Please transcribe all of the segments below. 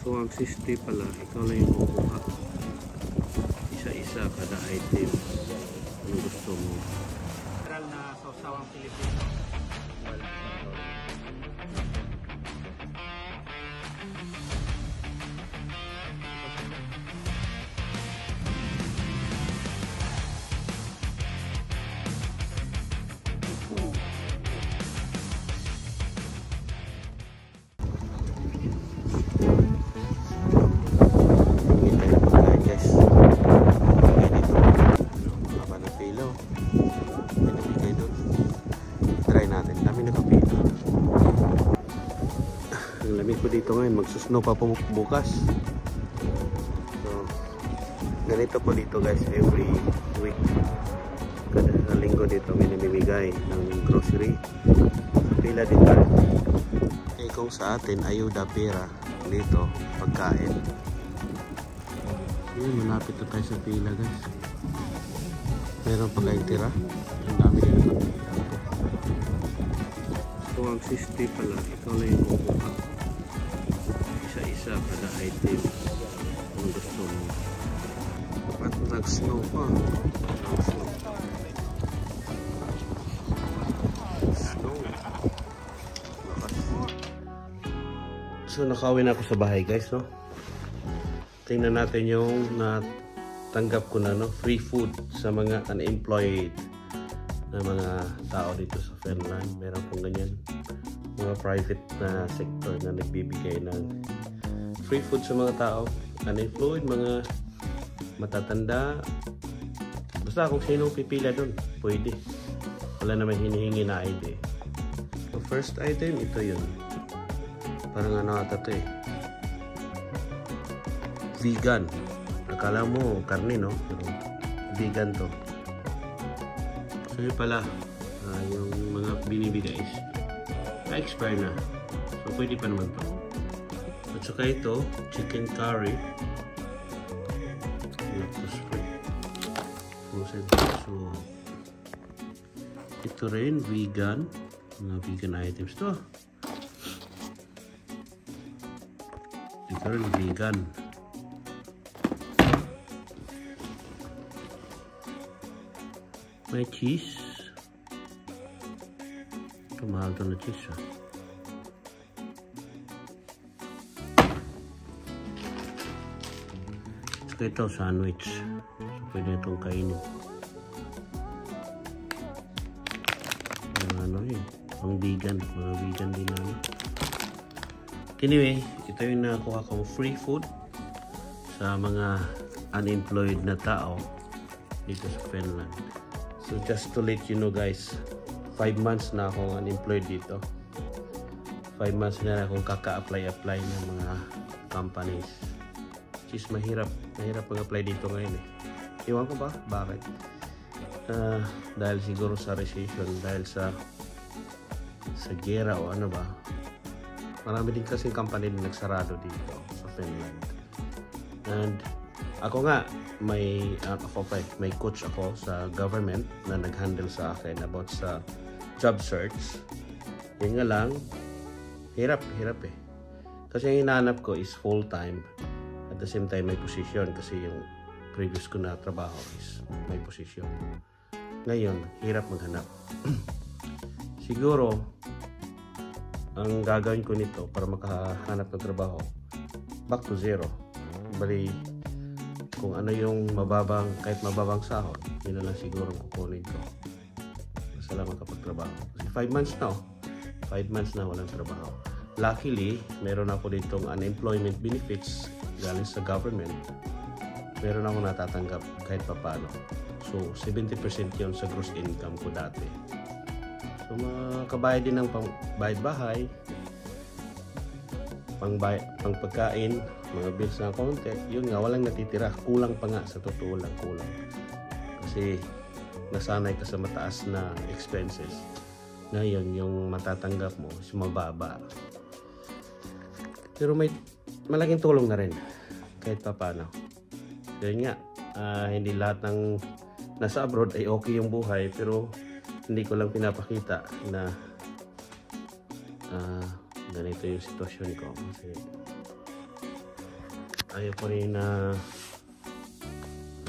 So ang 60 pala, ikaw lang yung kukuha. Isa-isa kada item. Ano gusto mo? General na sausawang Pilipino. Dito ngayon, magsusnow pa po bukas. So, ganito po dito guys, every week. Kada linggo dito may namimigay ng grocery. So, pila dito. Eh kung sa atin, ayuda pera. Dito, pagkain. Yun, malapit na tayo sa pila guys. Meron pa kayong tira. Ang dami dito. So, ang 60 pala, ikaw lang yung kukuha. Isa kada item. Kung gusto mo. At nag-snow pa. Snow. So nakawin ako sa bahay guys, no? Tingnan natin yung natanggap ko na, no? Free food sa mga unemployed na mga tao dito sa Finland. Meron pong ganyan. Mga private na sector na nagbibigay ng free food sa mga tao, unemployed, mga matatanda, basta kung sino pipila doon, pwede. Wala naman hinihingi na ID. So first item, ito yun. Parang ano ata ito eh. Vegan. Akala mo karne, no? Pero vegan to. So yun pala, yung mga binibigay is na-expire na. So pwede pa naman to. At saka ito, chicken curry. So, ito rin, vegan. Mga vegan items to. Ito rin, vegan. May cheese. Ito, mahal to na cheese, ha. Ito sandwich, so pwede itong kainin. Ano yun, pang vegan, mga vegan din namin. Anyway, ito yung nakuha kong free food sa mga unemployed na tao dito sa Finland. So just to let you know guys, 5 months na akong unemployed dito. 5 months na akong kaka-apply ng mga companies. Which is mahirap mag-apply dito ngayon eh. Iwan ko ba? Bakit? Dahil siguro sa recession, dahil sa gera o ano ba. Marami din kasing company na nagsarado dito sa Finland. And ako nga, may coach ako sa government na nag-handle sa akin about sa job search. Yun nga lang, hirap eh. Kasi yung hinahanap ko is full-time. At the same time, may position kasi yung previous ko na trabaho is may position. Ngayon, hirap maghanap. Siguro, ang gagawin ko nito para makahanap ng trabaho, back to zero. Bali, kung ano yung kahit mababang sahod, yun na lang siguro kukunin ko. Basta lang makapagtrabaho. Kasi 5 months na, 5 months na walang trabaho. Luckily, meron ako ditong unemployment benefits galing sa government. Meron ako natatanggap kahit papano. So 70% yun sa gross income ko dati. So makabayad din ng bayad bahay, pang pagkain, mga bills na konti. Yun nga, walang natitira. Kulang pa nga, sa totoo lang kulang. Kasi nasanay ka sa mataas na expenses. Ngayon, yung matatanggap mo is mababa. Pero may malaking tulong na rin kahit pa paano. Yun nga, hindi lahat ng nasa abroad ay okay yung buhay, pero hindi ko lang pinapakita na ganito yung sitwasyon ko. Kasi ayaw ko rin na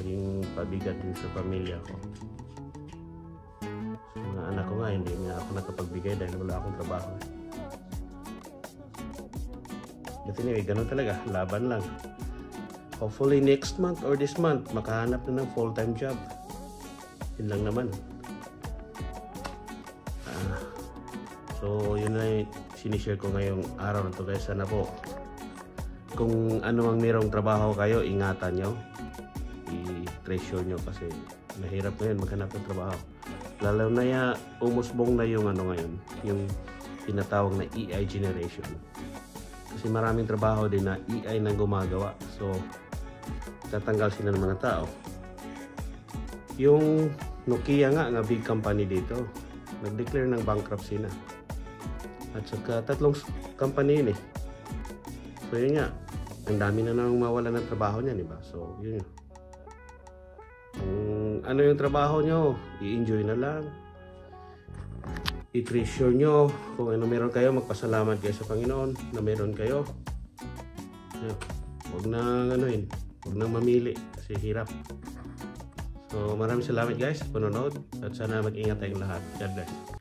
maging pabigat din sa pamilya ko. Sa mga anak ko nga, hindi nga ako nakapagbigay dahil wala akong trabaho. But anyway, ganun talaga, laban lang. Hopefully next month or this month, makahanap na ng full-time job. Yun lang naman. So yun na yung sinishare ko ngayong araw na to guys. Sana po kung ano mang mayroong trabaho kayo, ingatan nyo, i-treasure nyo kasi mahirap ngayon maghanap ng trabaho. Lalo na ya, umusbong na yung ano ngayon, yung tinatawag na AI generation. Kasi maraming trabaho din na AI nang gumagawa. So tatanggal sila ng mga tao. Yung Nokia nga big company dito, nag-declare ng bankruptcy na. At saka 3 company yun eh. So yun nga, ang dami na nang mawala ng trabaho niyan, diba? So yun yun. Kung ano yung trabaho nyo, i-enjoy na lang. I-treasure nyo. Kung ano meron kayo, magpasalamat kayo sa Panginoon na meron kayo. Huwag nang huwag nang mamili kasi hirap. So maraming salamat guys sa panonood at sana mag-ingat tayong lahat. God bless.